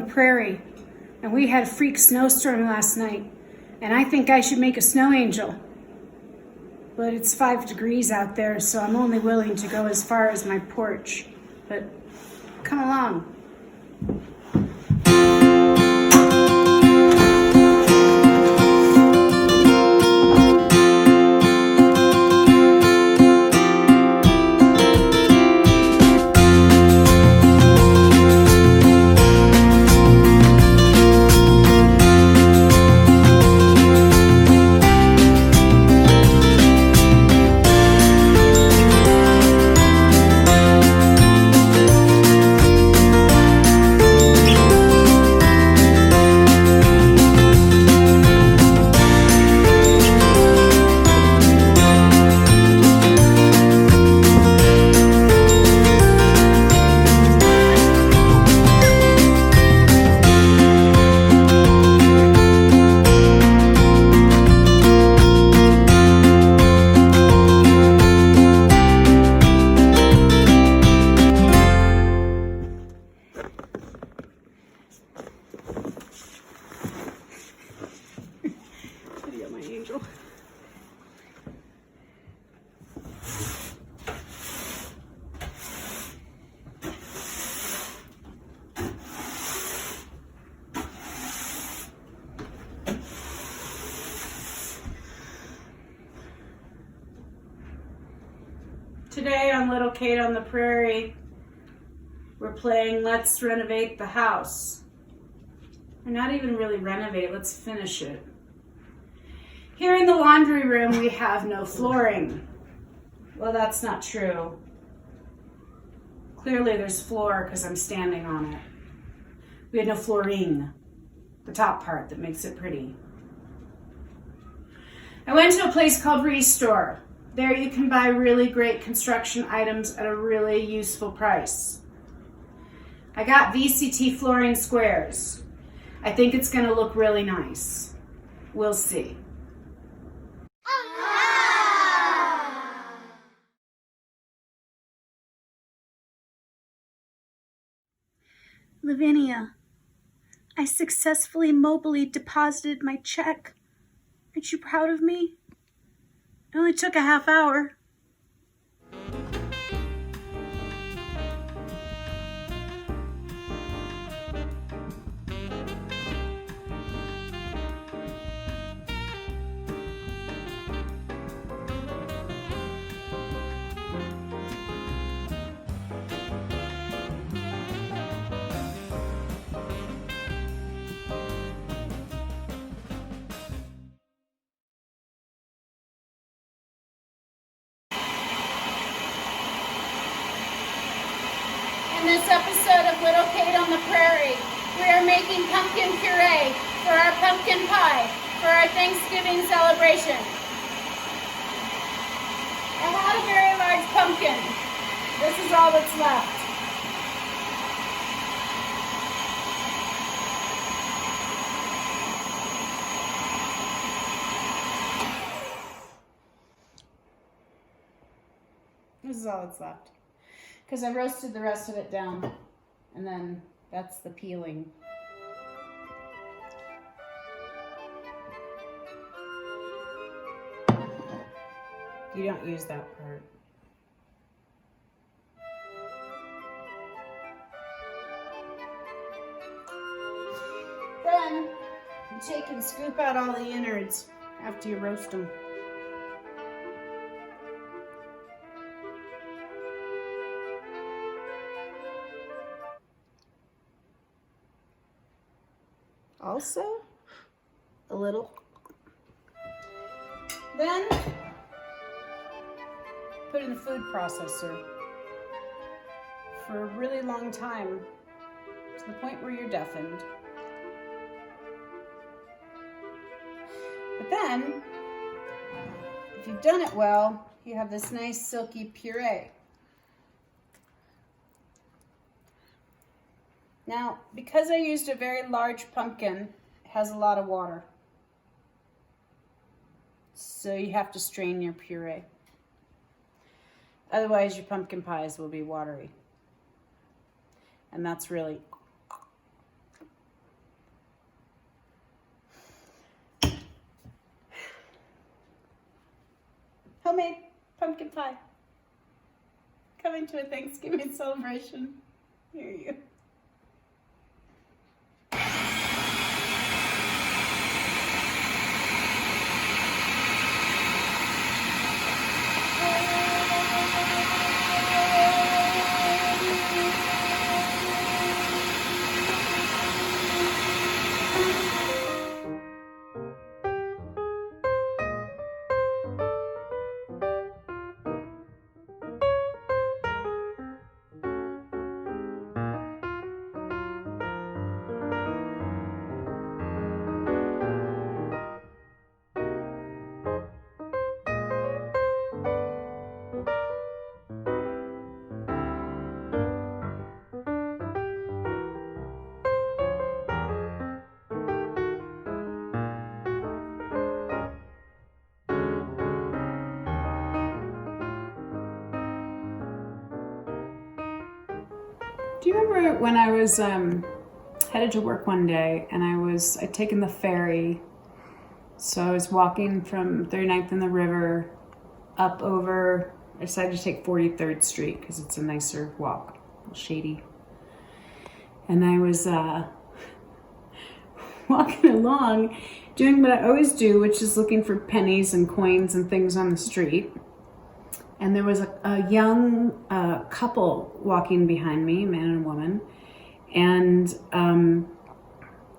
Prairie, and we had a freak snowstorm last night, and I think I should make a snow angel. But it's 5 degrees out there, so I'm only willing to go as far as my porch. But come along. Today on Little Kate on the Prairie, we're playing Let's Renovate the House. Or not even really renovate, let's finish it. Here in the laundry room, we have no flooring. Well, that's not true. Clearly there's floor because I'm standing on it. We had no flooring, the top part that makes it pretty. I went to a place called Restore. There you can buy really great construction items at a really useful price. I got VCT flooring squares. I think it's going to look really nice. We'll see. Lavinia, I successfully mobily deposited my check. Aren't you proud of me? It only took a half hour. In this episode of Little Kate on the Prairie, we are making pumpkin puree for our pumpkin pie for our Thanksgiving celebration. I had a very large pumpkin. This is all that's left. This is all that's left. Because I roasted the rest of it down, and then that's the peeling. You don't use that part. Then you take and scoop out all the innards after you roast them. Also, a little. Then, put in the food processor for a really long time, to the point where you're deafened. But then, if you've done it well, you have this nice silky puree. Now, because I used a very large pumpkin, it has a lot of water. So you have to strain your puree. Otherwise, your pumpkin pies will be watery. And that's really Homemade pumpkin pie. Coming to a Thanksgiving celebration near you. Do you remember when I was headed to work one day and I'd taken the ferry, so I was walking from 39th and the river up over, I decided to take 43rd Street because it's a nicer walk, a little shady. And I was walking along doing what I always do, which is looking for pennies and coins and things on the street. And there was a young couple walking behind me, a man and a woman, and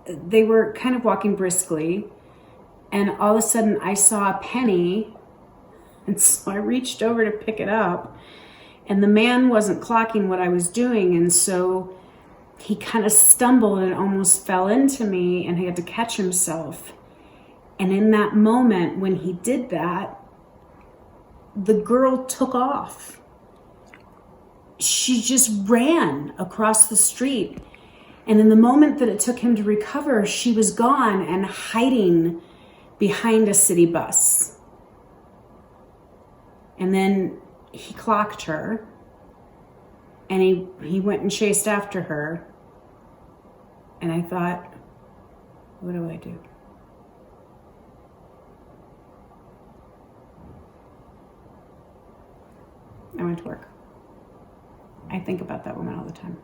they were kind of walking briskly, and all of a sudden I saw a penny, and so I reached over to pick it up, and the man wasn't clocking what I was doing, and so he kind of stumbled and almost fell into me, and he had to catch himself. And in that moment, when he did that, the girl took off. She just ran across the street. And in the moment that it took him to recover, she was gone and hiding behind a city bus. And then he clocked her, and he went and chased after her. And I thought, what do I do? I went to work. I think about that woman all the time.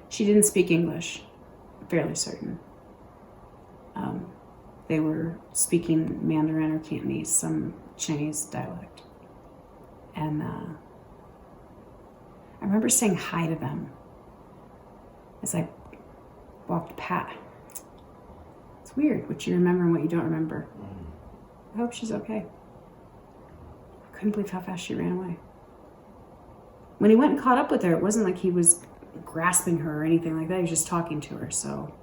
She didn't speak English, I'm fairly certain. They were speaking Mandarin or Cantonese, some Chinese dialect. And I remember saying hi to them as I walked past. It's weird what you remember and what you don't remember. I hope she's okay. I couldn't believe how fast she ran away. When he went and caught up with her, it wasn't like he was grasping her or anything like that. He was just talking to her, so.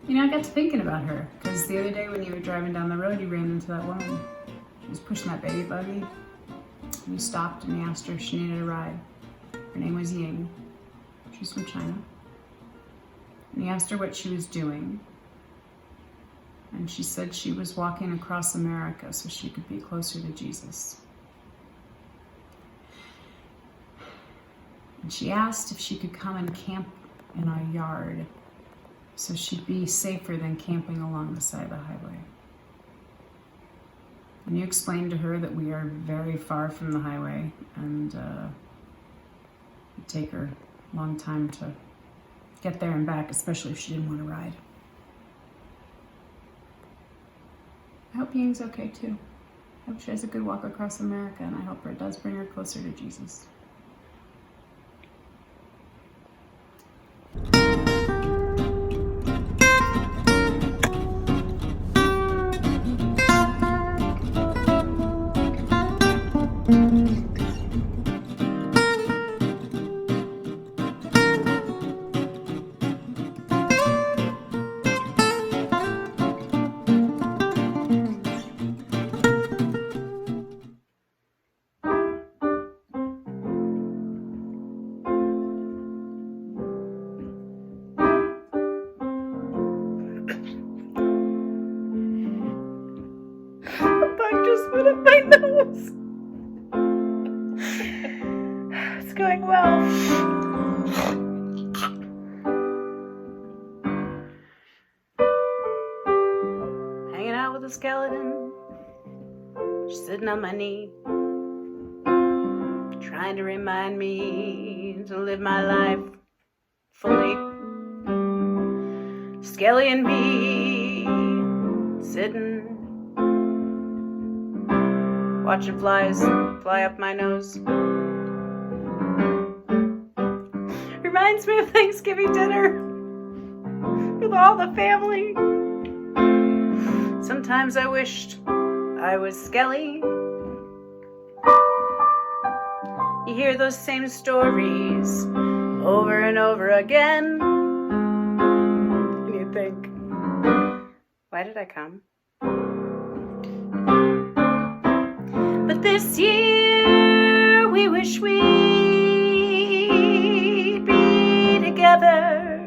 You know, I got to thinking about her, because the other day when you were driving down the road, you ran into that woman. She was pushing that baby buggy. You stopped and you asked her if she needed a ride. Her name was Ying. She's from China. And you asked her what she was doing. And she said she was walking across America so she could be closer to Jesus. And she asked if she could come and camp in our yard so she'd be safer than camping along the side of the highway. And you explained to her that we are very far from the highway, and it'd take her a long time to get there and back, especially if she didn't want to ride. I hope Ying's okay too. I hope she has a good walk across America, and I hope it does bring her closer to Jesus. It's going well. Hanging out with a skeleton, just sitting on my knee, trying to remind me to live my life fully. Skelly and me, sitting, watching flies fly up my nose. Reminds me of Thanksgiving dinner with all the family. Sometimes I wished I was Skelly. You hear those same stories over and over again, and you think, why did I come? But this year we wish we'd be together.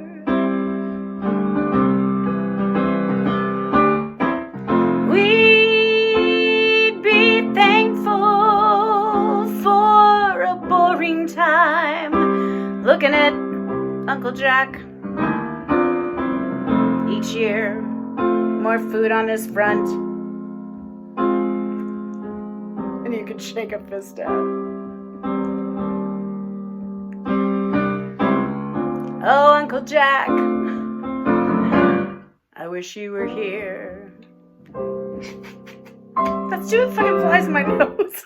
We'd be thankful for a boring time looking at Uncle Jack. Each year, more food on his front, and you could shake a fist at. Oh, Uncle Jack, I wish you were here. That's doing fucking flies in my nose.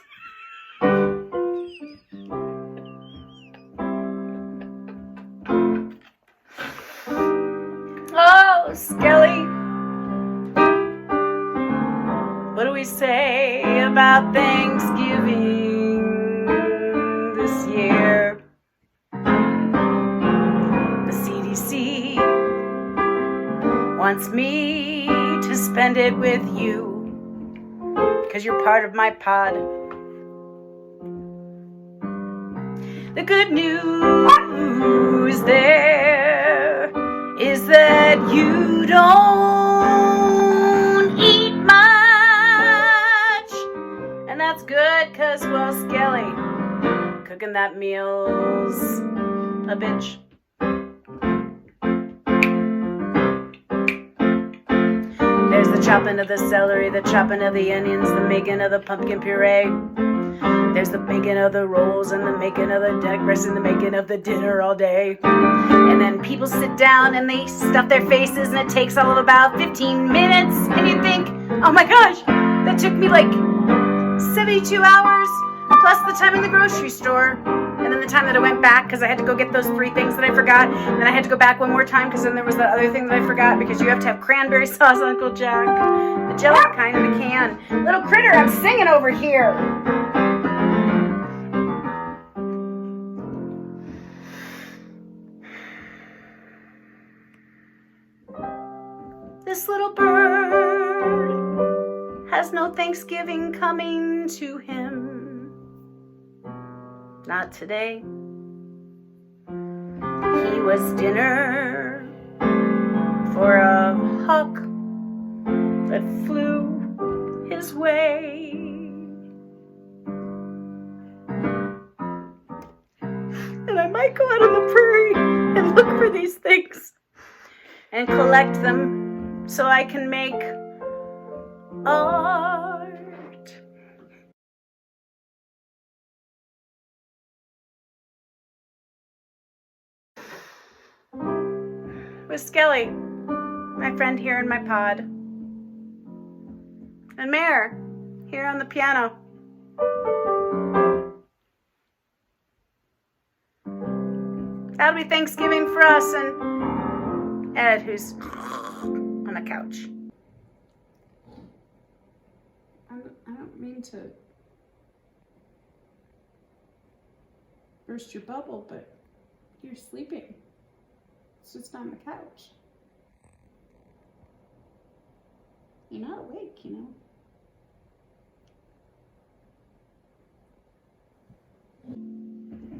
Oh, Skelly, what do we say about Thanksgiving this year? The CDC wants me to spend it with you, 'cause you're part of my pod. The good news there is that you don't eat much, and that's good, 'cause, well, Skelly, cooking that meal's a bitch. There's the chopping of the celery, the chopping of the onions, the making of the pumpkin puree. There's the making of the rolls and the making of the duck breast and the making of the dinner all day. And then people sit down and they stuff their faces and it takes all of about 15 minutes. And you think, oh my gosh, that took me like 72 hours plus the time in the grocery store. And then the time that I went back because I had to go get those 3 things that I forgot. And then I had to go back one more time because then there was that other thing that I forgot, because you have to have cranberry sauce, Uncle Jack. The jelly kind in the can. Little critter, I'm singing over here. This little bird has no Thanksgiving coming to him. Not today. He was dinner for a hawk that flew his way. And I might go out on the prairie and look for these things and collect them so I can make art. With Skelly, my friend here in my pod. And Mare, here on the piano. That'll be Thanksgiving for us, and Ed, who's on the couch. I don't mean to burst your bubble, but you're sleeping. It's just on the couch. You're not awake, you know.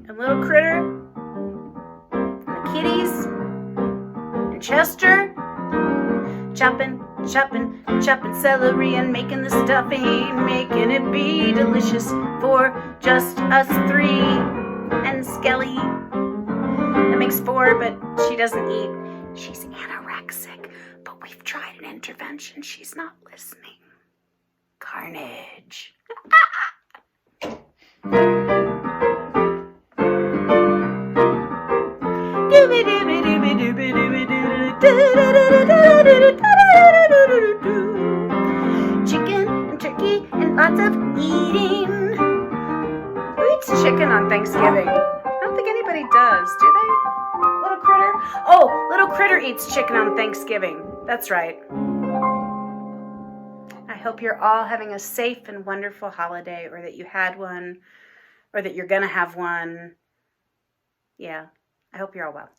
And little critter, and the kitties, and Chester, chopping celery and making the stuffing, making it be delicious for just us 3. And Skelly. That makes 4, but she doesn't eat. She's anorexic, but we've tried an intervention. She's not listening. Carnage. Chicken and turkey and lots of eating. Who eats chicken on Thanksgiving? I don't think anybody does, do they? Little critter? Oh, little critter eats chicken on Thanksgiving. That's right. I hope you're all having a safe and wonderful holiday, or that you had one, or that you're going to have one. Yeah, I hope you're all well.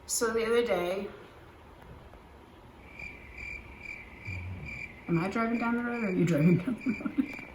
So the other day, am I driving down the road or are you driving down the road?